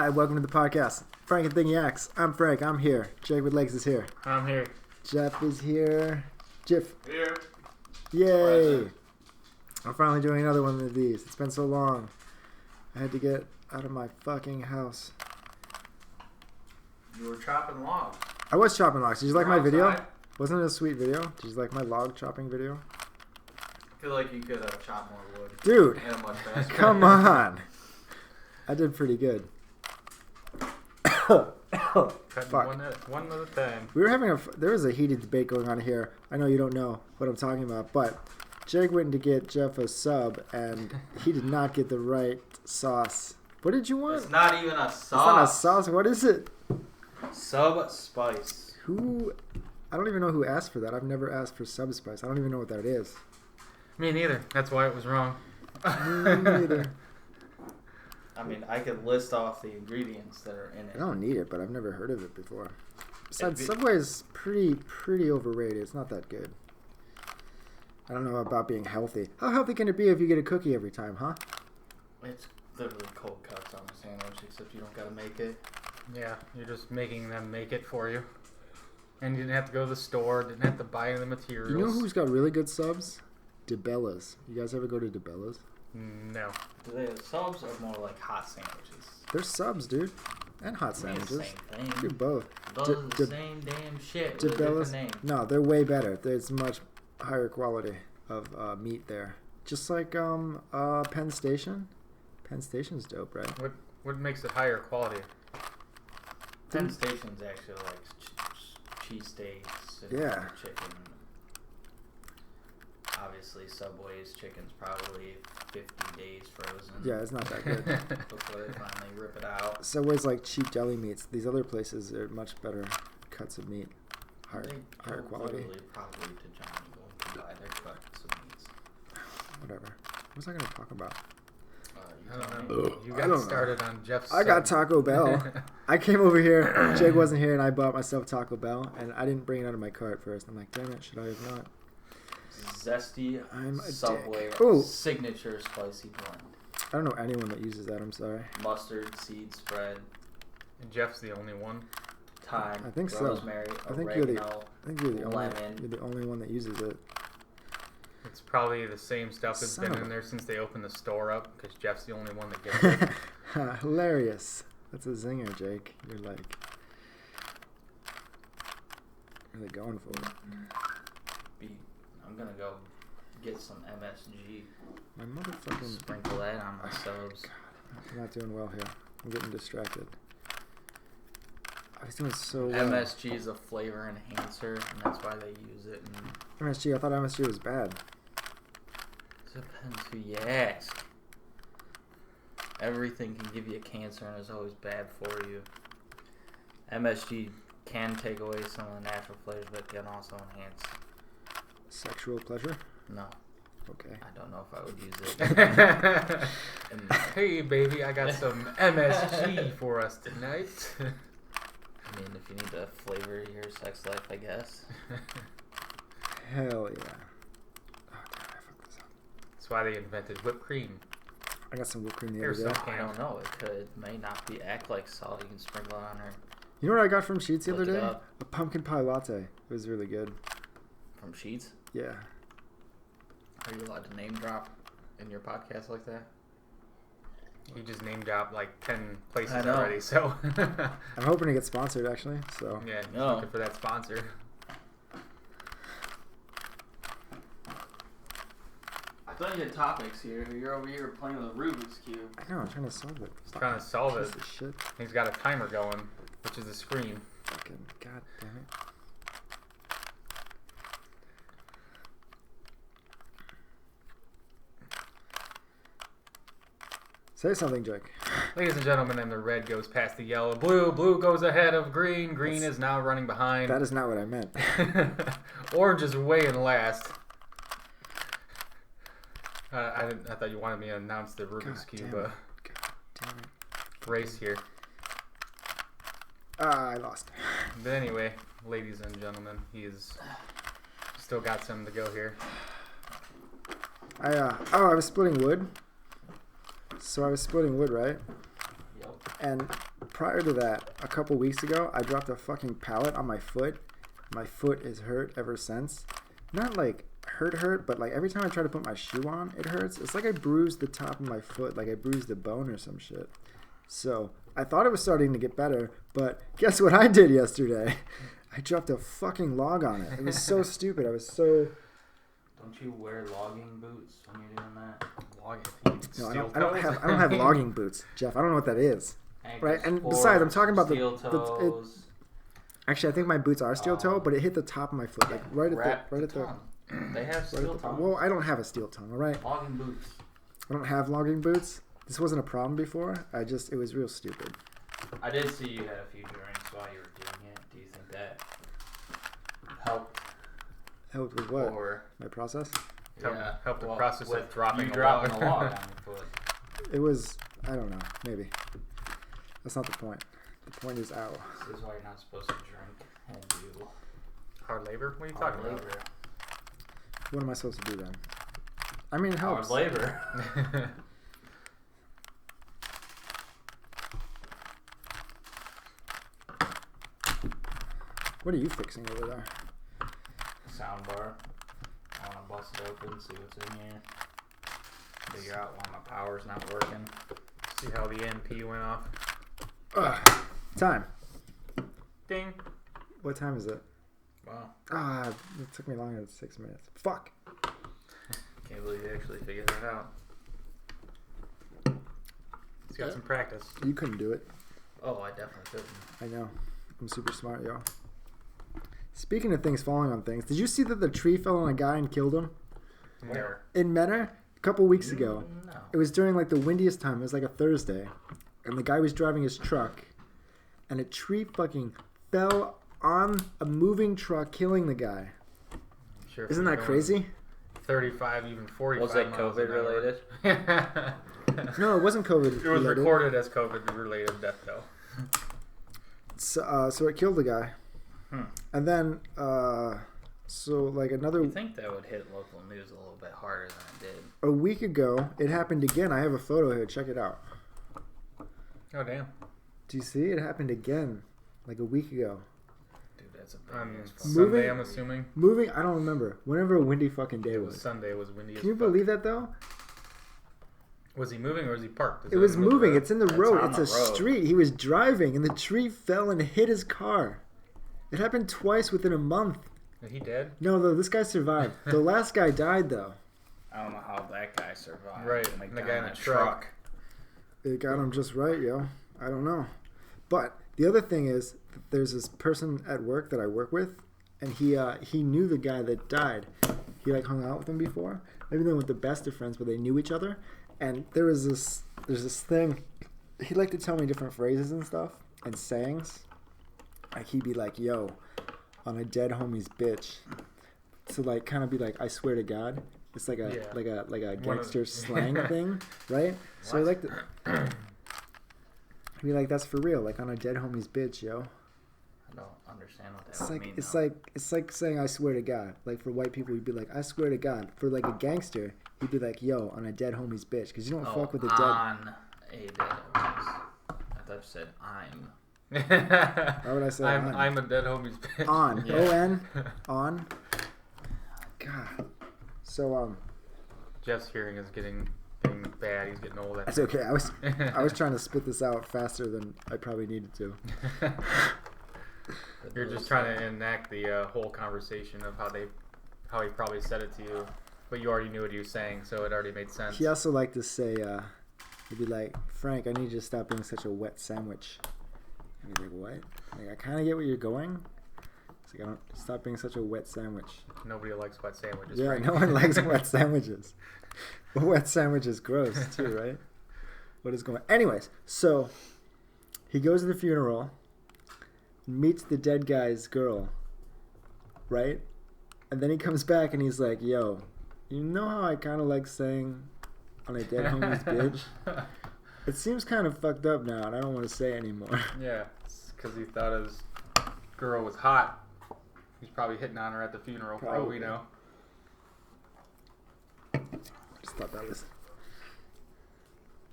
Hi, welcome to the podcast. FRANKENTHINGYAX. I'm Frank. I'm here. Jake with legs is here. I'm here. Jeff is here. Jeff. Here. Yay! Present. I'm finally doing another one of these. It's been so long. I had to get out of my fucking house. You were chopping logs. I was chopping logs. Did you like my video? Outside. Wasn't it a sweet video? Did you like my log chopping video? I feel like you could have chopped more wood. Dude, And a much faster. come on. I did pretty good. Cutting Fuck. one at a time. We were having there was a heated debate going on here. I know you don't know what I'm talking about, but Jake went to get Jeff a sub, and he did not get the right sauce. What did you want? It's not even a sauce. It's not a sauce. What is it? Sub spice. Who? I don't even know who asked for that. I've never asked for sub spice. I don't even know what that is. Me neither. That's why it was wrong. Me neither. I mean, I could list off the ingredients that are in I it. don't need it, but I've never heard of it before. Besides, It'd be- Subway is pretty overrated. It's not that good. I don't know about being healthy. How healthy can it be if you get a cookie every time, huh? It's literally cold cuts on the sandwich, except you don't gotta make it. Yeah, you're just making them make it for you. And you didn't have to go to the store, didn't have to buy the materials. You know who's got really good subs? DeBella's. You guys ever go to DeBella's? No. Do they have subs or more like hot sandwiches? They're subs, dude. And hot I mean, it's sandwiches. the same Do thing. both. Those are the De- same damn shit with a DeBella's? different name. No, they're way better. There's much higher quality of meat there. Just like Penn Station. Penn Station's dope, right? What makes it higher quality? Penn Station's actually like cheesesteaks and Yeah. chicken. Obviously, Subway's chicken's probably 50 days frozen. Yeah, it's not that good. Before they finally rip it out. Subway's like cheap deli meats. These other places are much better cuts of meat. Higher They go quality. literally probably to Johnny Go to buy their cuts of meats. Whatever. What was I going to talk about? You I tell don't me. know. You I got don't know. started on Jeff's I got sub. Taco Bell. I came over here. Jake wasn't here, and I bought myself Taco Bell, and I didn't bring it out of my cart first. I'm like, damn it, should I have not? Zesty I'm a Subway dick. Ooh. signature spicy blend. I don't know anyone that uses that. I'm sorry. Mustard, seed spread, And Jeff's the only one. thyme, I think so. rosemary, I think you're oregano. the only one that uses it. It's probably the same stuff that's Son been of a- in there since they opened the store up, because Jeff's the only one that gets it. Hilarious. That's a zinger, Jake. You're like really going for it. I'm gonna go get some MSG. My motherfucking. Sprinkle that on my subs. I'm not doing well here. I'm getting distracted. I was doing so well. MSG is a flavor enhancer, and that's why they use it. And MSG. I thought MSG was bad. depends who you ask. Everything can give you cancer and is always bad for you. MSG can take away some of the natural flavors, but can also enhance. Sexual pleasure. No, Okay. I don't know if I would use it. And, Hey, baby, I got some MSG for us tonight. I mean, if you need to flavor your sex life, I guess. Hell yeah. Oh, damn, I fucked this up. That's why they invented whipped cream. I got some whipped cream the Here's other day. some. I don't know. It could, may not be act like salt. You can sprinkle it on her You know what I got from Sheets the Look other it day? up. A pumpkin pie latte. It was really good. from Sheets. Yeah. Are you allowed to name drop in your podcast like that? You just name dropped like 10 places I know. already, so. I'm hoping to get sponsored actually. So Yeah, just No. looking for that sponsor. I thought you had topics here. You're over here playing with a Rubik's Cube. I know I'm trying to solve it. He's trying to solve it. Piece of shit. He's got a timer going, which is the screen. Fucking god damn it. Say something, Jake. Ladies and gentlemen, and the red goes past the yellow. Blue goes ahead of green. Green is now running behind. That is not what I meant. Orange is way in last. I thought you wanted me to announce the Rubik's God Cube damn it. God damn it. race here. I lost. But anyway, ladies and gentlemen, he is still got some to go here. I was splitting wood. So I was splitting wood, right? Yep. And prior to that, a couple weeks ago, I dropped a fucking pallet on my foot. My foot is hurt ever since. Not like hurt, but like every time I try to put my shoe on, it hurts. It's like I bruised the top of my foot, like I bruised a bone or some shit. So I thought it was starting to get better, but guess what I did yesterday? I dropped a fucking log on it. It was so stupid. I was so... Don't you wear logging boots when you're doing that? Logging? No, I don't have logging boots, Jeff. I don't know what that is. Right? And besides, I'm talking about steel toes. Actually, I think my boots are steel toe, but it hit the top of my foot, like right at the tongue. They have steel toe. Well, I don't have a steel tongue, all right? Logging boots. I don't have logging boots. This wasn't a problem before. It was real stupid. I did see you had a few drinks while you were doing it. Do you think that helped? Helped with what? Or my process? Helped the process of dropping a log on your foot. It was, I don't know, maybe. That's not the point. The point is, ow. This is why you're not supposed to drink and do hard labor? What are you talking about? What am I supposed to do then? I mean, it helps. Hard labor. What are you fixing over there? Soundbar. I want to bust it open, see what's in here. Figure out why my power's not working. See how the NP went off. Time. Ding. What time is it? Wow. It took me longer than 6 minutes. Fuck. Can't believe you actually figured that out. He's got some practice. You couldn't do it. Oh, I definitely couldn't. I know. I'm super smart, yo. Speaking of things falling on things, did you see that the tree fell on a guy and killed him? Where? In Menor, a couple weeks ago. No. It was during like the windiest time. It was like a Thursday. And the guy was driving his truck. And a tree fucking fell on a moving truck, killing the guy. Sure. Isn't that crazy? 35, even 45 Was it miles COVID an hour. related? No, it wasn't COVID It was related. recorded as COVID-related death, though. So it killed the guy. And then, so like another... You think that would hit local news a little bit harder than it did. A week ago, it happened again. I have a photo here. Check it out. Oh, damn. Do you see? It happened again. Like a week ago. Dude, that's a On big Sunday, I'm assuming. Moving, I don't remember. Whenever a windy fucking day It was was. Sunday. It was windy as Can you fuck. believe that though? Was he moving or was he parked? Is It was in the middle of moving. the road? It's in the That's road. on It's the a road. street. He was driving and the tree fell and hit his car. It happened twice within a month. Is he dead? No, though, this guy survived. The last guy died though. I don't know how that guy survived. Right, And the guy in the truck. It got him just right, yo. I don't know. But the other thing is, there's this person at work that I work with, and he knew the guy that died. He like hung out with him before. Maybe they weren't the best of friends, but they knew each other. And there's this thing. He liked to tell me different phrases and stuff and sayings. Like he'd be like, "Yo, on a dead homie's bitch," to like kind of be like, "I swear to God." It's like a gangster slang thing, right? So I like to be like, "That's for real," like on a dead homie's bitch, yo. I don't understand what that would mean. It's like saying "I swear to God." Like for white people, you'd be like, "I swear to God." For like a gangster, he'd be like, "Yo, on a dead homie's bitch," because you don't fuck with a dead. On a dead homie's. I thought you said I'm. Why would I say on? I'm a dead homie's bitch. On. Yeah. O-N. On. God. So Jeff's hearing is getting bad. He's getting old. that's okay. I was trying to spit this out faster than I probably needed to. You're just trying to enact the whole conversation of how he probably said it to you, but you already knew what he was saying, so it already made sense. He also liked to say, he'd be like, "Frank, I need you to stop being such a wet sandwich." And he's like, "What?" Like, I kind of get where you're going. It's like, I don't stop being such a wet sandwich. Nobody likes wet sandwiches. Yeah, Frank. no one likes wet sandwiches. But wet sandwich is gross too, right? What is going on? Anyways, so he goes to the funeral, meets the dead guy's girl, right? And then he comes back and he's like, "Yo, you know how I kind of like saying on a dead homie's bitch? It seems kind of fucked up now, and I don't want to say it anymore." Yeah, because he thought his girl was hot. He's probably hitting on her at the funeral, for all we Probably. know. Just thought that was...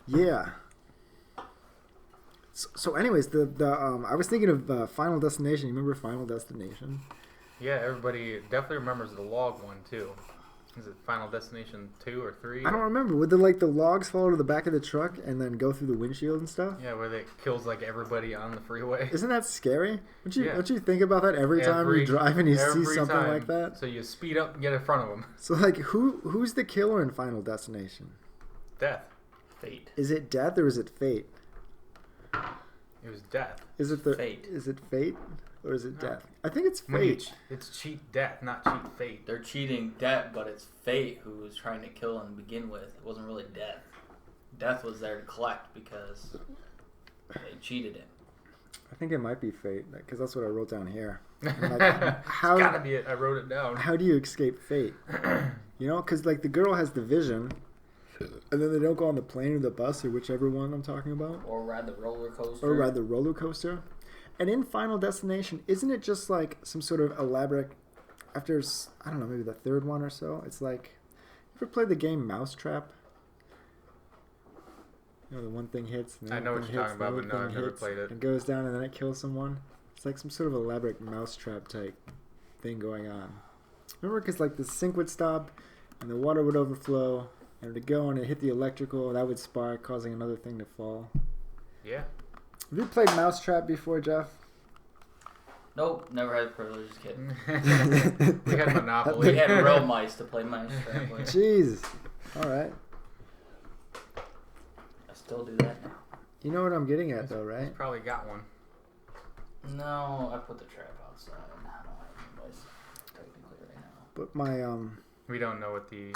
Yeah. So anyways, the I was thinking of Final Destination. You remember Final Destination? Yeah, everybody definitely remembers the log one too. Is it Final Destination 2 or 3? I don't remember. Would the logs fall to the back of the truck and then go through the windshield and stuff? Yeah, where it kills like everybody on the freeway. Isn't that scary? Yeah. Don't you think about that every time you drive and you see something time. like that? So you speed up and get in front of them. So like, who's the killer in Final Destination? Death. Fate. Is it death or is it fate? It was death. Is it Fate? Is it fate or is it death? I think it's When you fate. it's cheat death, not cheat fate. They're cheating death, but it's fate who was trying to kill him to begin with. It wasn't really death. Death was there to collect because they cheated him. I think it might be fate because that's what I wrote down here. Like, It's gotta be it. I wrote it down. How do you escape fate? You know, because like the girl has the vision, and then they don't go on the plane or the bus or whichever one I'm talking about, Or ride the roller coaster. or ride the roller coaster. And in Final Destination, isn't it just like some sort of elaborate? After I don't know, maybe the third one or so, it's like, you ever played the game Mousetrap? You know, the one thing hits. And the I know other what thing you're hits, talking the about, other but no, thing I've never hits, played it. and goes down, and then it kills someone. It's like some sort of elaborate Mousetrap type thing going on. Remember, because like the sink would stop, and the water would overflow, and it would go and it hit the electrical, that would spark, causing another thing to fall. Yeah. Have you played Mousetrap before, Jeff? Nope, never had the privilege. Just kidding. We had Monopoly. We had real mice to play Mousetrap with. Jeez. All right. I still do that now. You know what I'm getting at, though, right? He's probably got one. No, I put the trap outside. I don't have any mice technically right now. But my We don't know what the...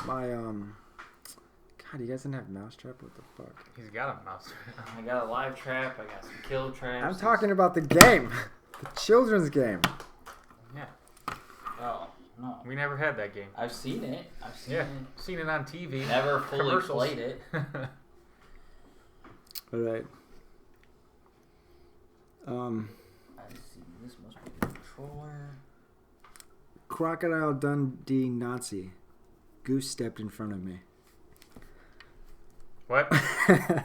God, you guys didn't have Mousetrap? What the fuck? He's got a mouse. I got a live trap. I got some kill traps. I'm talking about the game. The children's game. Yeah. Oh no, We never had that game. I've seen it. I've seen Yeah. it. Seen it on TV. Never fully Commercials. played it. All right. I see. This must be the controller. Crocodile Dundee Nazi. Goose stepped in front of me. What? I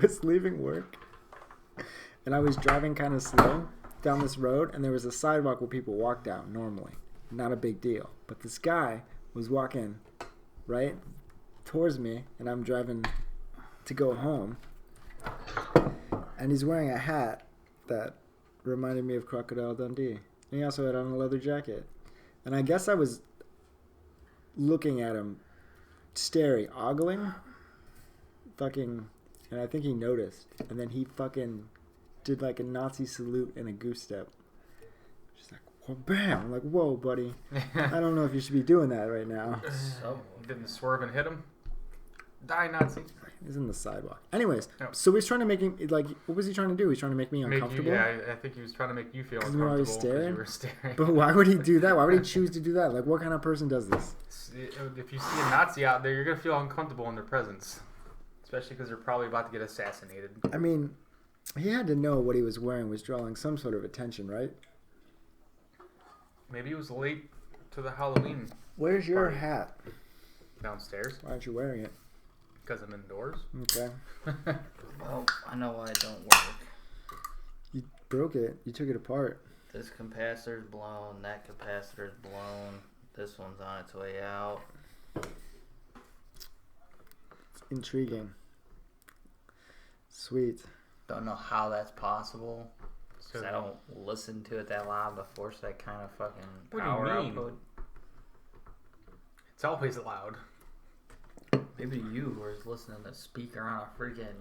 was leaving work, and I was driving kind of slow down this road, and there was a sidewalk where people walk down normally. Not a big deal. But this guy was walking right towards me, and I'm driving to go home, and he's wearing a hat that reminded me of Crocodile Dundee. And he also had on a leather jacket. And I guess I was looking at him, staring, ogling, fucking, and I think he noticed. And then he fucking did like a Nazi salute and a goose step. Just like, whoa, bam! I'm like, whoa, buddy. I don't know if you should be doing that right now. So Didn't swerve and hit him? Die, Nazi. He's in the sidewalk. Anyways, No. so he's trying to make him, like, what was he trying to do? He's trying to make me uncomfortable? I think he was trying to make you feel 'Cause you were always uncomfortable because staring? you were staring. But why would he do that? Why would he choose to do that? Like, what kind of person does this? If you see a Nazi out there, you're going to feel uncomfortable in their presence. Especially because they're probably about to get assassinated. I mean, he had to know what he was wearing was drawing some sort of attention, right? Maybe he was late to the Halloween Where's your Party. hat? downstairs Why aren't you wearing it? because I'm indoors. Okay. well, I know why it don't work. You broke it. You took it apart. This capacitor's blown. That capacitor's blown. This one's on its way out. It's intriguing. Sweet. Don't know how that's possible. So 'Cause I don't listen to it that loud to force that kind of fucking What do you power mean? output. It's always loud. Maybe you were listening to the speaker on a freaking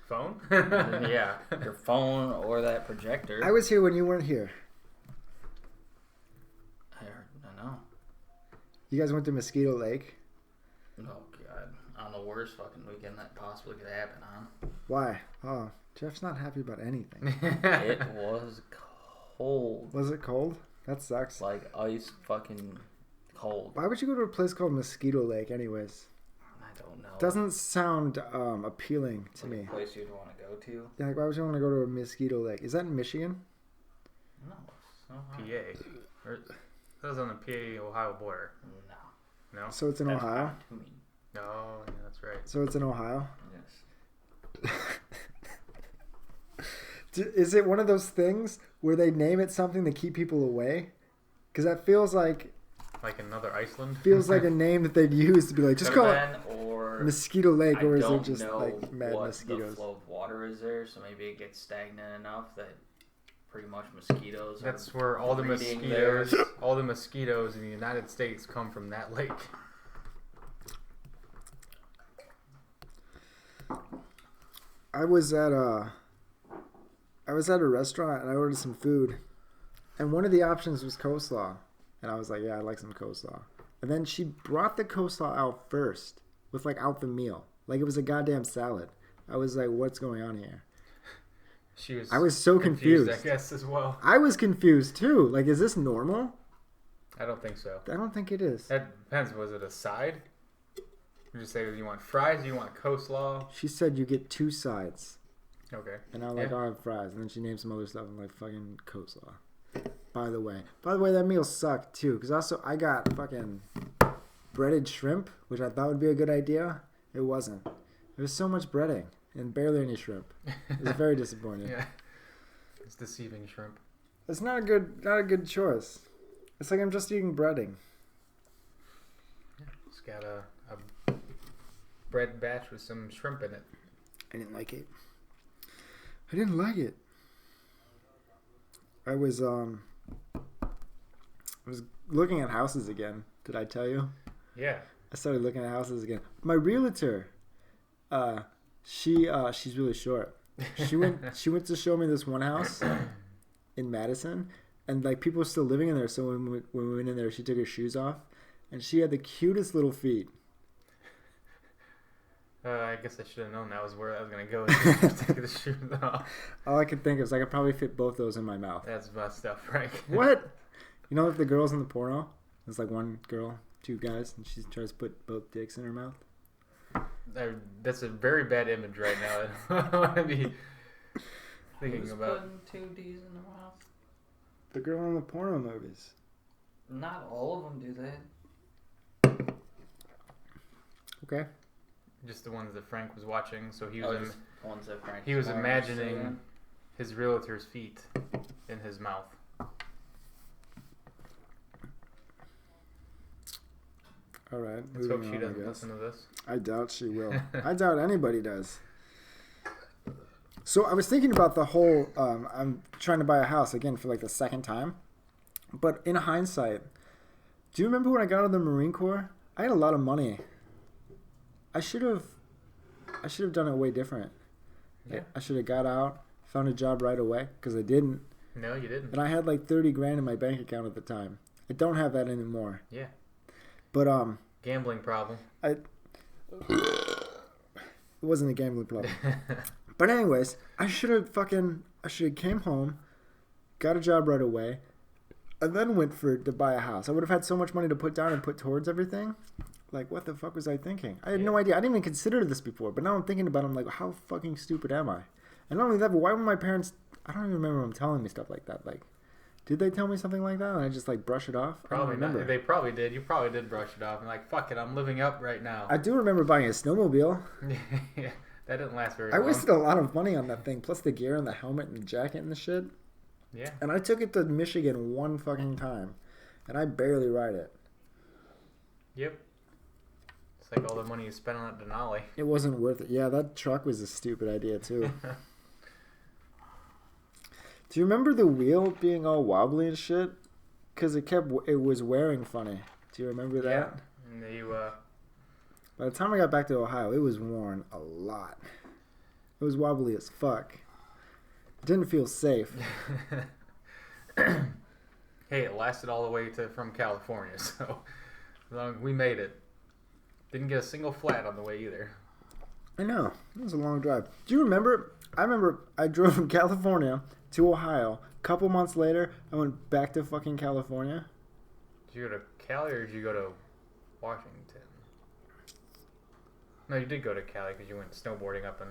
Phone? yeah, your phone or that projector. I was here when you weren't here. I know. You guys went to Mosquito Lake. Oh god, on the worst fucking weekend that possibly could happen on. Why? Oh, Jeff's not happy about anything. It was cold, Was it cold? That sucks. like ice fucking cold. Why would you go to a place called Mosquito Lake anyways? I don't know. Doesn't sound appealing to like me. a place you'd want to go to? Yeah, like, why would you want to go to a Mosquito Lake? Is that in Michigan? No, it's not hot. PA. Or, that was on the PA-Ohio border. No, No? So it's in that's Ohio? pontoon. Oh, yeah, that's right. So it's in Ohio? Yes. Is it one of those things where they name it something to keep people away? Because that feels like another Iceland. Feels like a name that they'd use to be like, just call it Mosquito Lake, or is it just like mad mosquitoes? The flow of water is there, so maybe it gets stagnant enough that pretty much mosquitoes. That's where all the mosquitoes in the United States come from that lake. I was at a restaurant and I ordered some food, and one of the options was coleslaw, and I was like, yeah, I'd like some coleslaw. And then she brought the coleslaw out first with out the meal, like it was a goddamn salad. I was like, what's going on here? I was so confused. I guess as well. I was confused too. Like, is this normal? I don't think so. I don't think it is. That depends. Was it a side? You just say, do you want fries? Do you want coleslaw? She said you get 2 sides. Okay. And I was like, I'll have fries. And then she named some other stuff. I'm like, fucking coleslaw. By the way, that meal sucked too. Because also, I got fucking breaded shrimp, which I thought would be a good idea. It wasn't. There was so much breading and barely any shrimp. It was very disappointing. Yeah. It's deceiving shrimp. It's not a good choice. It's like I'm just eating breading. It's got a bread batch with some shrimp in it. I didn't like it. I was looking at houses again. Did I tell you? Yeah. I started looking at houses again. My realtor, she's really short. She went to show me this one house in Madison, and people were still living in there. So when we went in there, she took her shoes off, and she had the cutest little feet. I guess I should have known that was where I was going to go. Take the shoes off. All I could think of is I could probably fit both those in my mouth. That's messed up, Frank. What? You know, if the girls in the porno, there's one girl, 2 guys, and she tries to put both dicks in her mouth. That's a very bad image right now. I don't want to be thinking about putting 2 D's in their mouth. The girl in the porno movies. Not all of them do that. Okay. Just the ones that Frank was watching, so he was imagining his realtor's feet in his mouth. All right. Let's hope she doesn't listen to this. I doubt she will. I doubt anybody does. So I was thinking about the whole, I'm trying to buy a house again for the second time. But in hindsight, do you remember when I got out of the Marine Corps? I had a lot of money. I should have done it way different. Yeah. I should have got out, found a job right away, because I didn't. No, you didn't. And I had $30,000 in my bank account at the time. I don't have that anymore. Yeah. But gambling problem. It wasn't a gambling problem. But anyways, I should have came home, got a job right away, and then went to buy a house. I would have had so much money to put down and put towards everything. What the fuck was I thinking? I had no idea. I didn't even consider this before, but now I'm thinking about it. I'm how fucking stupid am I? And not only that, but why were my parents... I don't even remember them telling me stuff like that. Did they tell me something like that and I just brush it off? Probably not. They probably did. You probably did brush it off. And fuck it, I'm living up right now. I do remember buying a snowmobile. Yeah, that didn't last very long. I wasted a lot of money on that thing, plus the gear and the helmet and the jacket and the shit. Yeah. And I took it to Michigan one fucking time, and I barely ride it. Yep. It's all the money you spent on that Denali. It wasn't worth it. Yeah, that truck was a stupid idea too. Do you remember the wheel being all wobbly and shit? Because it was wearing funny. Do you remember that? Yeah. And By the time I got back to Ohio, it was worn a lot. It was wobbly as fuck. It didn't feel safe. Hey, it lasted all the way from California, so we made it. Didn't get a single flat on the way either. I know. It was a long drive. Do you remember? I remember I drove from California to Ohio. A couple months later, I went back to fucking California. Did you go to Cali or did you go to Washington? No, you did go to Cali because you went snowboarding up in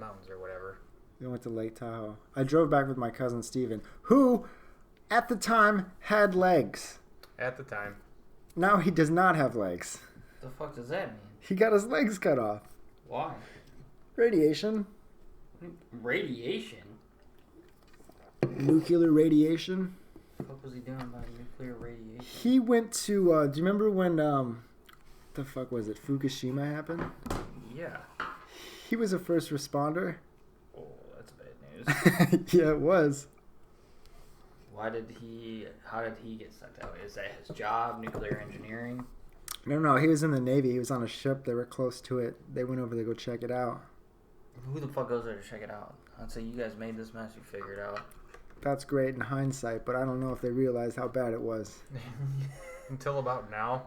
mountains or whatever. We went to Lake Tahoe. I drove back with my cousin Steven, who, at the time, had legs. At the time. Now he does not have legs. The fuck does that mean? He got his legs cut off. Why? Radiation. Radiation? nuclear radiation. What was he doing about nuclear radiation? He went to. Do you remember when the fuck was it? Fukushima happened. Yeah. He was a first responder. Oh, that's bad news. Yeah, it was. How did he get sent out? Is that his job, nuclear engineering? No, he was in the Navy. He was on a ship. They were close to it. They went over to go check it out. Who the fuck goes there to check it out? I'd say you guys made this mess, you figured it out. That's great in hindsight, but I don't know if they realized how bad it was. Until about now.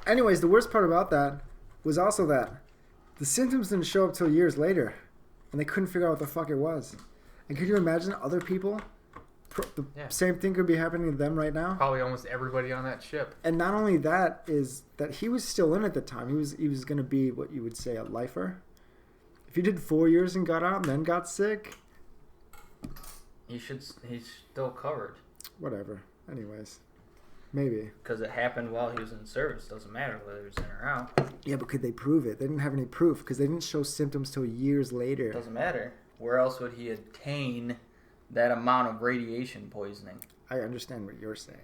Anyways, the worst part about that was also that the symptoms didn't show up till years later, and they couldn't figure out what the fuck it was. And could you imagine other people? The same thing could be happening to them right now. Probably almost everybody on that ship. And not only that is that he was still in at the time. He was going to be what you would say a lifer. If he did 4 years and got out and then got sick, he's still covered. Whatever. Anyways, maybe because it happened while he was in service. Doesn't matter whether he was in or out. Yeah, but could they prove it? They didn't have any proof because they didn't show symptoms till years later. Doesn't matter. Where else would he attain that amount of radiation poisoning? I understand what you're saying,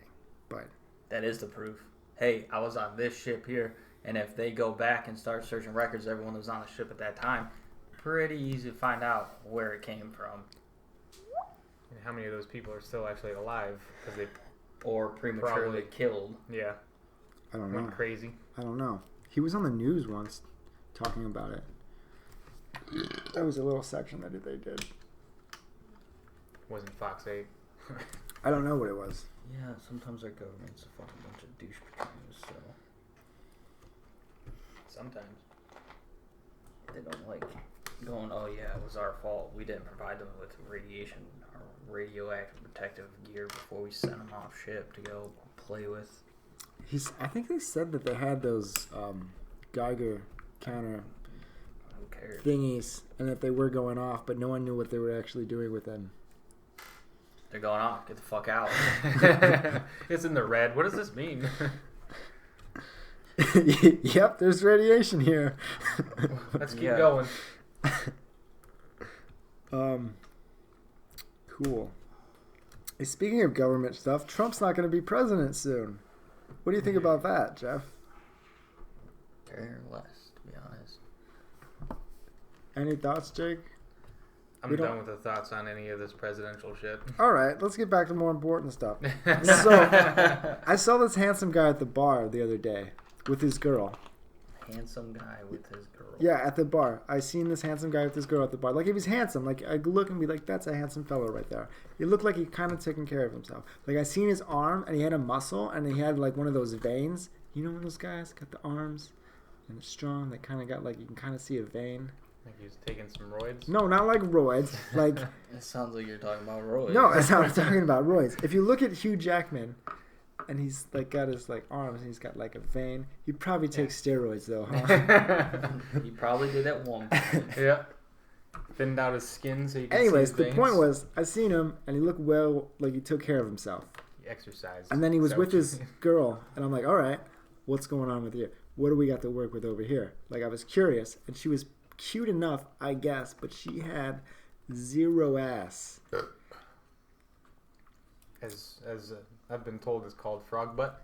but that is the proof. Hey, I was on this ship here, and if they go back and start searching records of everyone that was on the ship at that time, pretty easy to find out where it came from. And how many of those people are still actually alive? Because they or prematurely killed. Yeah. I don't know. Went crazy. I don't know. He was on the news once talking about it. That was a little section that they did. Wasn't Fox 8. I don't know what it was. Yeah, sometimes our government's a fucking bunch of douchebags, so. Sometimes. They don't like going, oh yeah, it was our fault. We didn't provide them with radiation or radioactive protective gear before we sent them off ship to go play with. I think they said that they had those Geiger counter thingies and that they were going off, but no one knew what they were actually doing with them. They're going off. Get the fuck out. It's in the red. What does this mean? Yep, there's radiation here. Let's keep going. Cool. Hey, speaking of government stuff, Trump's not going to be president soon. What do you think about that, Jeff? Care less, to be honest. Any thoughts, Jake? I'm done with the thoughts on any of this presidential shit. All right, let's get back to more important stuff. So, I saw this handsome guy at the bar the other day with his girl. Handsome guy with his girl. Yeah, at the bar. I seen this handsome guy with his girl at the bar. Like, he was handsome. Like, I'd look and be like, that's a handsome fellow right there. He looked like he kind of taking care of himself. Like, I seen his arm, and he had a muscle, and he had, like, one of those veins. You know when those guys got the arms, and it's strong? They kind of got, like, you can kind of see a vein. Like he was taking some roids? No, not like roids. Like it sounds like you're talking about roids. No, that's not what I'm talking about. Roids. If you look at Hugh Jackman, and he's like got his like arms, and he's got like a vein. He probably takes steroids though, huh? He probably did at one point. Yeah. Thinned out his skin so you can Anyways, see his the veins. point was, I seen him, and he looked well, like he took care of himself. He exercised. And then he was with his girl, and I'm like, all right, what's going on with you? What do we got to work with over here? Like, I was curious, and she was cute enough, I guess, but she had zero ass. As I've been told, it's called frog butt.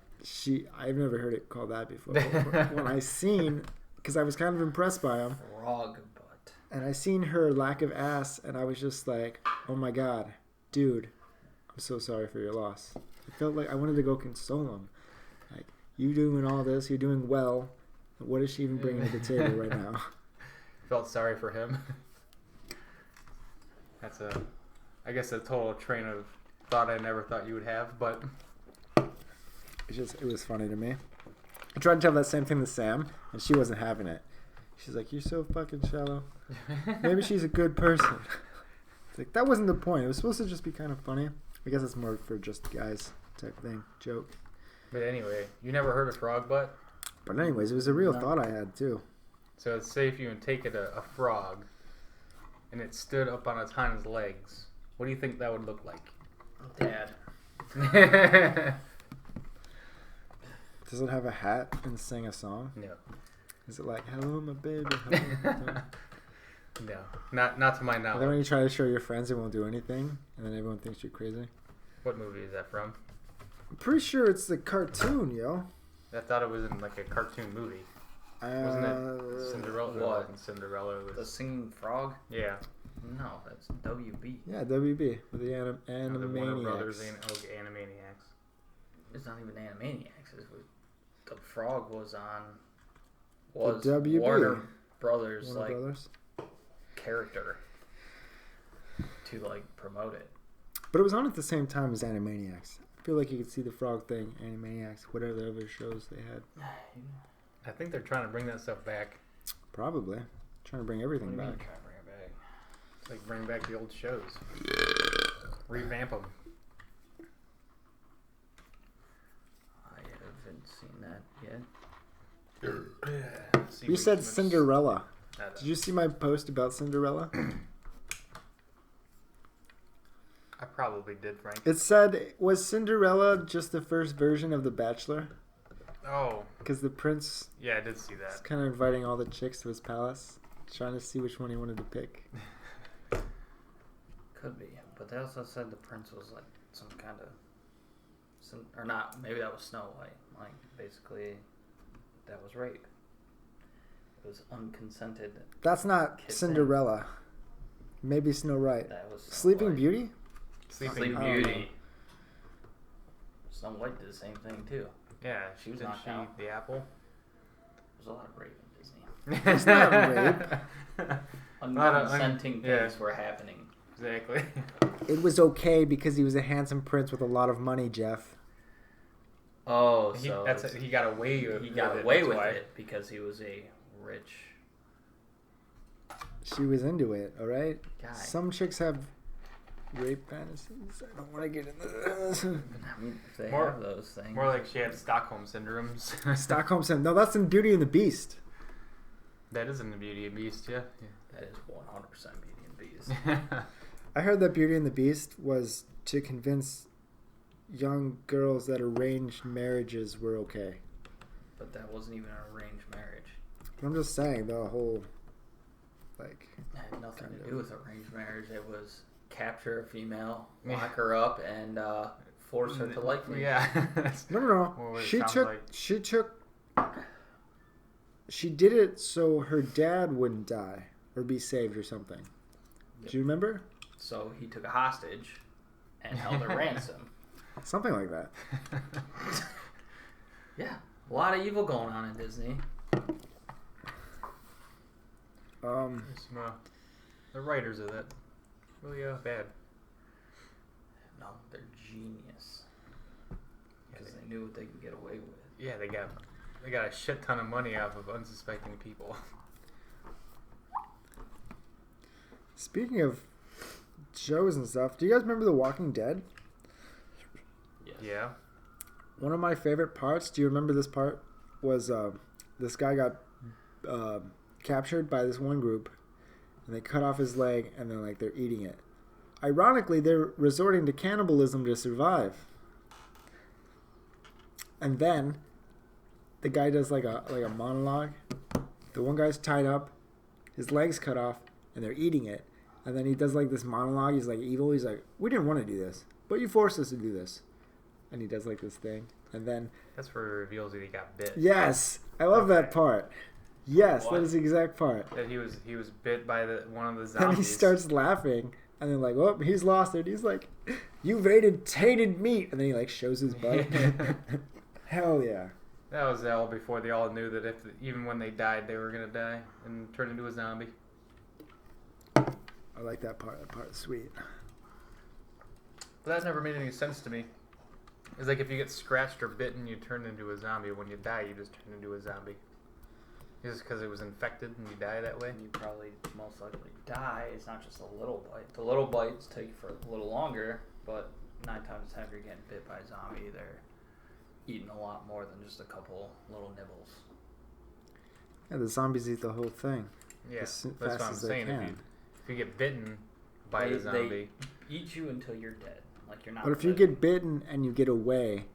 I've never heard it called that before. When I seen, because I was kind of impressed by him. Frog butt. And I seen her lack of ass, and I was just like, oh my god, dude, I'm so sorry for your loss. I felt like I wanted to go console him. Like, you doing all this, you're doing well. What is she even bringing to the table right now? Felt sorry for him. That's I guess a total train of thought I never thought you would have, but it was funny to me. I tried to tell that same thing to Sam, and she wasn't having it. She's like, you're so fucking shallow. Maybe she's a good person. It's like, that wasn't the point. It was supposed to just be kind of funny. I guess it's more for just guys type thing, joke. But anyway, you never heard of frog butt? But anyways, it was a real thought I had too. So let's say if you take it a frog, and it stood up on its hind legs, what do you think that would look like? Dad. Does it have a hat and sing a song? No. Is it like, hello, my baby? Hello, my No, not to my And then when knowledge. you try to show your friends, they won't do anything, and then everyone thinks you're crazy. What movie is that from? I'm pretty sure it's the cartoon, yo. I thought it was in like a cartoon movie. Wasn't it Cinderella? What? No, it wasn't Cinderella. It The was, singing frog? yeah. No, that's WB. Yeah, WB with the The Warner Brothers Animaniacs. Animaniacs. It's not even Animaniacs. The frog was on. The WB. Warner Brothers Warner like Brothers. character to like promote it. But it was on at the same time as Animaniacs. I feel like you could see the frog thing, Animaniacs, whatever the other shows they had. I think they're trying to bring that stuff back. Probably. Trying to bring What do everything you mean back. try to bring it back? Like bring back the old shows. Revamp them. I haven't seen that yet. You said Cinderella. Uh, Did you see my post about Cinderella? I probably did, Frank. It said, was Cinderella just the first version of The Bachelor? Oh, Because the prince yeah, I did see was that. kind of inviting all the chicks to his palace, trying to see which one he wanted to pick. Could be, but they also said the prince was like some kind of, or not. Maybe that was Snow White. Like basically, that was rape. It was unconsented. That's not Kissing. Cinderella. Maybe Snow White. That was Snow Sleeping White. Beauty? Sleeping Oh. Beauty. Snow White did the same thing too. Yeah, She was didn't knocked she out. eat the apple? There's a lot of rape in Disney. It's not rape. Unconsenting yeah. things were happening. Exactly. It was okay because he was a handsome prince with a lot of money, Jeff. Oh, he, so he got away with he got it, away that's with why. it because he was a rich She was into it, alright? guy. Some chicks have rape fantasies. I don't want to get into this. I mean, if they More- have those things. More like she had Stockholm syndromes. Stockholm Syndrome. No, that's in Beauty and the Beast. That is in the Beauty and Beast, yeah. That is 100% Beauty and Beast. I heard that Beauty and the Beast was to convince young girls that arranged marriages were okay. But that wasn't even an arranged marriage. But I'm just saying, the whole, like... It had nothing to do with arranged marriage. It was capture a female, Yeah. lock her up, and force her to like me. Yeah. No. Well, it She sounds took... like- She did it so her dad wouldn't die or be saved or something. Do you remember? So he took a hostage and held her ransom. Something like that. Yeah, a lot of evil going on in Disney. The writers of that really bad. No, they're genius. Because they knew what they could get away with. Yeah, they got a shit ton of money off of unsuspecting people. Speaking of shows and stuff, do you guys remember The Walking Dead? Yes. Yeah. One of my favorite parts, do you remember this part, was this guy got captured by this one group, and they cut off his leg, and then like they're eating it. Ironically, they're resorting to cannibalism to survive. And then the guy does like a monologue. The one guy's tied up, his leg's cut off, and they're eating it. And then he does like this monologue. He's like evil. He's like, we didn't want to do this, but you forced us to do this. And he does like this thing. And then, That's where it reveals that he got bit. yes, I love that part. Yes, What? that is the exact part. That he was bit by one of the And zombies. he starts laughing. And then like, oh, he's lost it. He's like, you raided tainted meat. And then he like shows his butt. Hell yeah. That was all before they all knew that even when they died, they were gonna die and turn into a zombie. I like that part. That part's sweet. But that never made any sense to me. It's like if you get scratched or bitten, you turn into a zombie. When you die, you just turn into a zombie. Just because it was infected and you die that way? And you probably most likely die. It's not just a little bite. The little bites take for a little longer, but 9 times out of 10 if you're getting bit by a zombie, they're eating a lot more than just a couple little nibbles. Yeah, the zombies eat the whole thing. Yeah, As that's fast what I'm as they saying. can. If you get bitten by the zombie, They eat you until you're dead. Like you're not. But if you living. get bitten and you get away,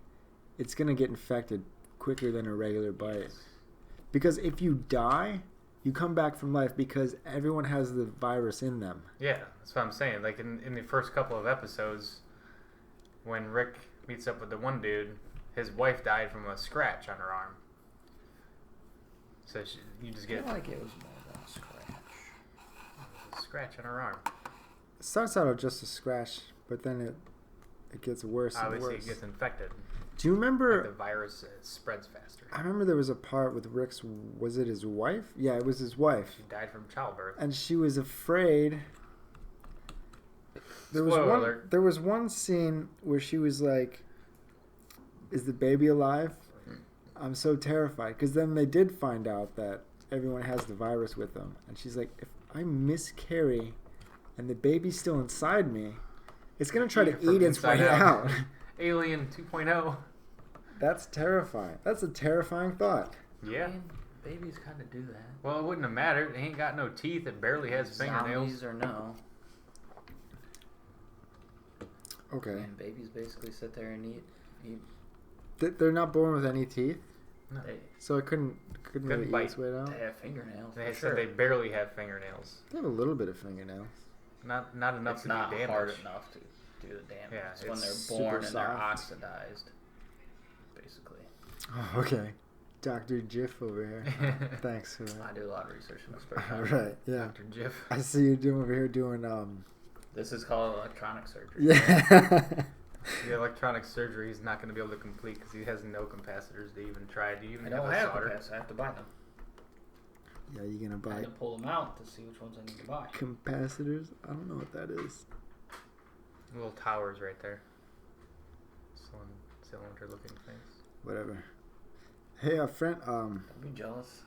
it's going to get infected quicker than a regular bite. Because if you die, You come back from life because everyone has the virus in them. Yeah, that's what I'm saying. Like in the first couple of episodes, when Rick meets up with the one dude, his wife died from a scratch on her arm. So you just I get feel like it was more than a scratch. a scratch on her arm. It starts out as just a scratch, but then it gets worse and Obviously, worse. it gets infected. Do you remember? Like the virus spreads faster. I remember there was a part with Rick's. Was it his wife? Yeah, it was his wife. She died from childbirth. And she was afraid. Spoiler alert. There was one scene where she was like, "Is the baby alive?" I'm so terrified because then they did find out that everyone has the virus with them, and she's like, "If I miscarry, and the baby's still inside me, it's gonna try to From eat its way inside out." Alien 2.0. That's terrifying. That's a terrifying thought. Yeah. I mean, babies kind of do that. Well, it wouldn't have mattered. It ain't got no teeth. It barely has fingernails. Zombies or no. Okay. And babies basically sit there and eat. They're not born with any teeth, No. so it couldn't really eat bite. its way out. They have fingernails. They for said sure. they barely have fingernails. They have a little bit of fingernails. Not enough It's to not do damage. hard enough to do the damage. Yeah, it's when it's they're super born and they're soft. oxidized, basically. Oh, okay. Dr. Jiff over here. Thanks for that. I do a lot of research in this. All right, yeah. Dr. Jiff. I see you doing over here doing This is called electronic surgery. yeah. The electronic surgery he's not going to be able to complete because he has no capacitors to even try. Do you even I don't a have solder? capacitors. I have to buy them. Yeah, you gonna I buy had to pull them out to see which ones I need to buy. capacitors? I don't know what that is. Little towers right there. Cylinder looking things. Whatever. Hey, friend. Don't be jealous.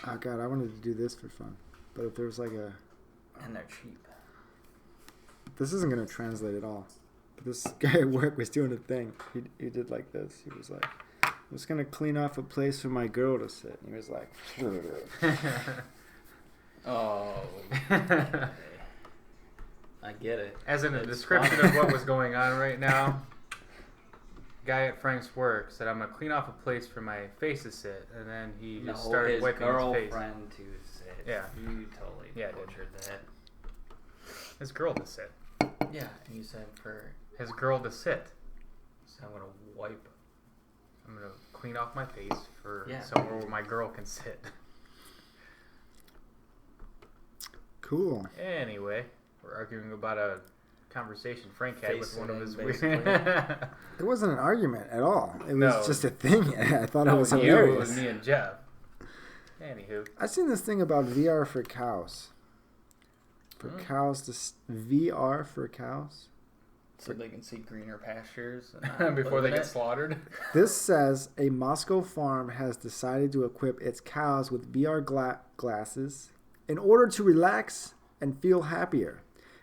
Oh God, I wanted to do this for fun, but if there was like a, And they're cheap. this isn't gonna translate at all. But this guy at work was doing a thing. He did like this. He was like, "I'm just gonna clean off a place for my girl to sit." And he was like, Oh. Okay. I get it. As in a It's description fun. of what was going on right now, guy at Frank's work said, "I'm gonna clean off a place for my face to sit," and then he No, just started his wiping his face. girlfriend to sit. Yeah. You totally Yeah, I did. butchered that. His girl to sit. Yeah, and you said for. His girl to sit. So I'm gonna wipe. I'm gonna clean off my face for Yeah. somewhere where my girl can sit. "Cool." Anyway, we're arguing about a conversation Frank had with Face one of his sitting, weird. It wasn't an argument at all. It was No. just a thing. I thought it No, was you, it hilarious. was me and Jeff. Anywho, I've seen this thing about VR for cows. For Hmm. cows to VR for cows. So they can see greener pastures and before they live in get it. slaughtered. This says a Moscow farm has decided to equip its cows with VR glasses in order to relax and feel happier.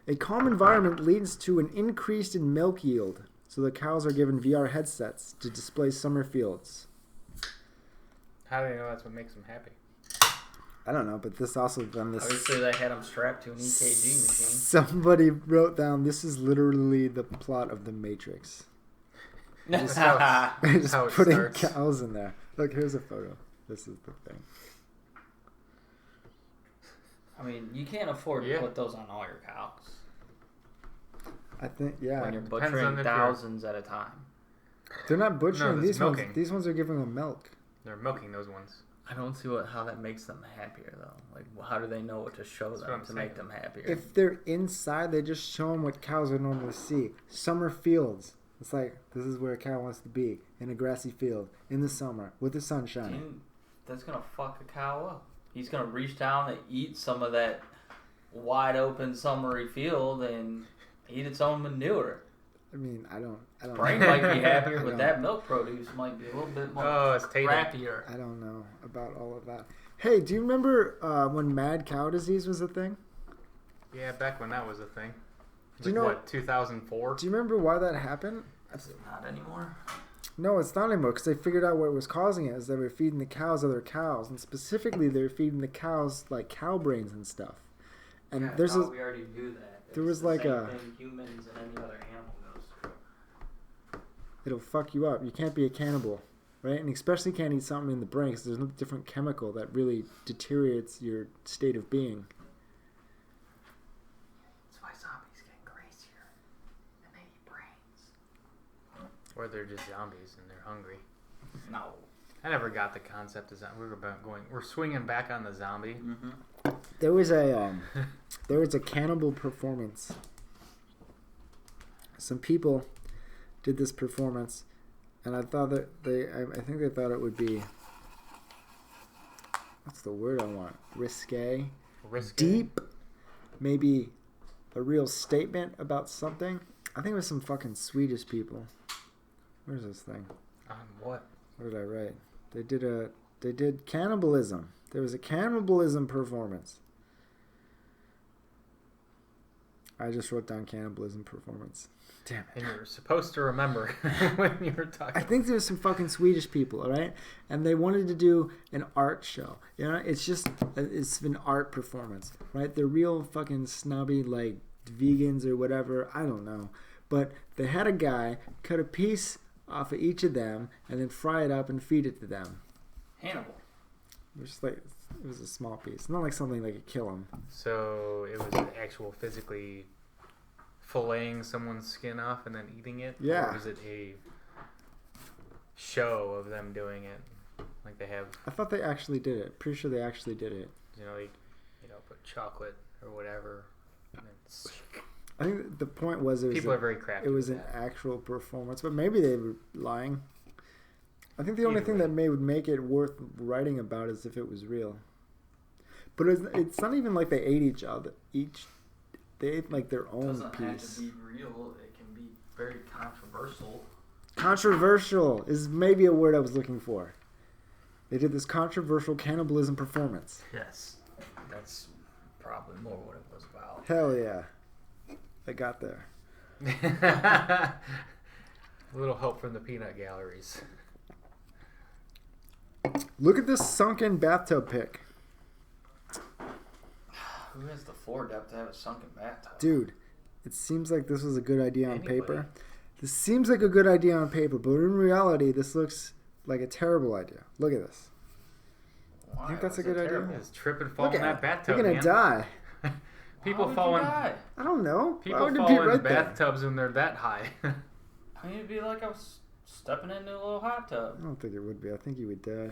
A calm environment leads to an increase in milk yield, so the cows are given VR headsets to display summer fields. How do you know that's what makes them happy? I don't know, but this also done this. Obviously, they had them strapped to an EKG machine. Somebody wrote down this is literally the plot of The Matrix. That's how Just how it putting starts. cows in there. Look, here's a photo. This is the thing. I mean, you can't afford to Yeah. put those on all your cows I think, yeah. when you're Depends on butchering if you're- thousands at a time. They're not butchering No, these that's ones. milking. These ones are giving them milk. They're milking those ones. I don't see how that makes them happier though. Like, how do they know what to show That's what them I'm to make saying. them happier? If they're inside, they just show them what cows would normally see. Summer fields. It's like, this is where a cow wants to be. In a grassy field. In the summer. With the sun shining. Dude, that's gonna fuck a cow up. He's gonna reach down and eat some of that wide open summery field and eat its own manure. I mean, I don't Brain know. might be happier I with don't- that milk produce. Might be a little bit more Oh, it's tainted. crappier. I don't know about all of that. Hey, do you remember when mad cow disease was a thing? Yeah, back when that was a thing. Do you Like, know- what, 2004? Do you remember why that happened? Is it not anymore? No, it's not anymore because they figured out what was causing it is they were feeding the cows other cows, and specifically they were feeding the cows like cow brains and stuff. And Yeah, I there's thought a we already knew that. there It's was the like same a- thing humans and any other animal goes through. it'll fuck you up. You can't be a cannibal. right? And especially can't eat something in the brain because there's no different chemical that really deteriorates your state of being. That's why zombies get crazier. And they eat brains. Or they're just zombies and they're hungry. No. I never got the concept of zombie. We're swinging back on the zombie. Mm-hmm. There was a cannibal performance. Some people did this performance, and I thought that I think they thought it would be, what's the word I want? Risque? Deep? Maybe a real statement about something. I think it was some fucking Swedish people. Where's this thing? On what? What did I write? They did cannibalism. There was a cannibalism performance. I just wrote down cannibalism performance. Damn it. And you're supposed to remember when you were talking. I think there was some fucking Swedish people, all right? And they wanted to do an art show. You know, it's an art performance, right? They're real fucking snobby, like, vegans or whatever. I don't know. But they had a guy cut a piece off of each of them and then fry it up and feed it to them. Hannibal. It was a small piece. Not like something that could kill them. So it was actual physically filleting someone's skin off and then eating it? Yeah. Or was it a show of them doing it? Like they have... I thought they actually did it. Pretty sure they actually did it. Put chocolate or whatever. And I think the point was people are very crafty. It was an actual performance, but maybe they were lying. I think the only thing that would make it worth writing about is if it was real. But it's not even like they ate each other. They ate like their own piece. It doesn't have to be real. It can be very controversial. Controversial is maybe a word I was looking for. They did this controversial cannibalism performance. Yes. That's probably more what it was about. Hell yeah. I got there. A little help from the peanut galleries. Look at this sunken bathtub pic. Who has the floor depth to have a sunken bathtub? Dude, it seems like this was a good idea on paper. This seems like a good idea on paper, but in reality, this looks like a terrible idea. Look at this. Why? I think that's a good idea. Just trip and fall in that bathtub, You're gonna die. People fall in. I don't know. People fall in bathtubs when they're that high. I mean, it'd be like I was stepping into a little hot tub. I don't think it would be. I think you would die.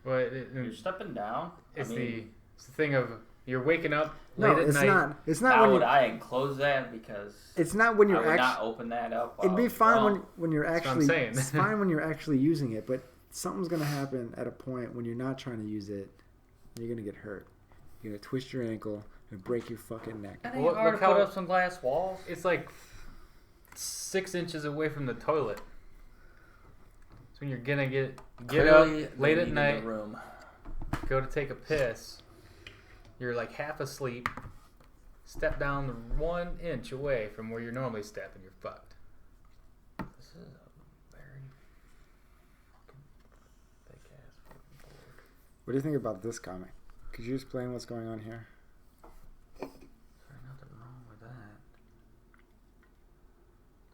Well, you're stepping down. It's the thing of you're waking up late at night. No, it's not. How would I enclose that? Because it's not when you're I would not open that up. It'd be fine when you're actually. That's what I'm saying. It's fine when you're actually using it, but something's gonna happen at a point when you're not trying to use it. You're gonna get hurt. You're gonna twist your ankle and break your fucking neck. I think hard to put up some glass walls. It's like 6 inches away from the toilet. So when you're gonna get up late at night, go to take a piss, you're like half asleep, step down 1 inch away from where you're normally stepping, you're fucked. This is a very fucking thick ass fucking board. What do you think about this comic? Could you explain what's going on here? There's nothing wrong with that.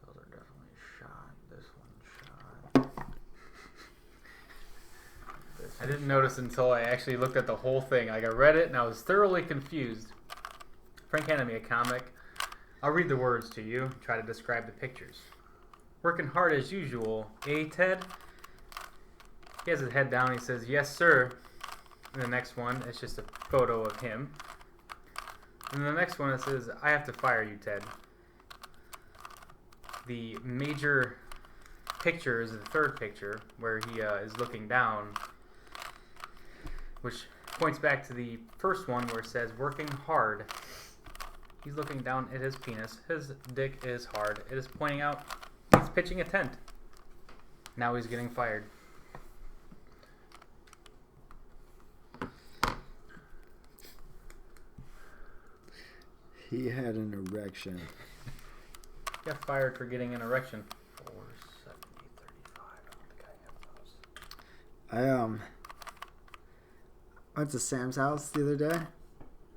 Those are definitely shot. This one's shot. I didn't notice until I actually looked at the whole thing. Like I read it and I was thoroughly confused. Frank handed me a comic. I'll read the words to you, try to describe the pictures. Working hard as usual, eh, Ted? He has his head down. He says, "Yes, sir." And the next one, it's just a photo of him. And the next one, it says, "I have to fire you, Ted." The major picture is the third picture, where he is looking down, which points back to the first one where it says, "Working hard." He's looking down at his penis. His dick is hard. It is pointing out he's pitching a tent. Now he's getting fired. He had an erection. Got fired for getting an erection. 470-35. I don't think I have those. I went to Sam's house the other day,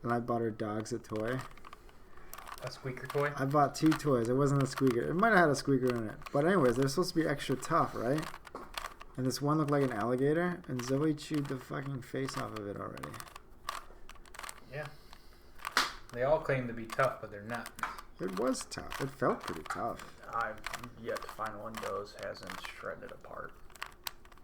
and I bought her dogs a toy. A squeaker toy? I bought 2 toys. It wasn't a squeaker. It might have had a squeaker in it. But anyways, they're supposed to be extra tough, right? And this one looked like an alligator, and Zoe chewed the fucking face off of it already. Yeah. They all claim to be tough, but they're not. It was tough. It felt pretty tough. I've yet to find one of those hasn't shredded apart.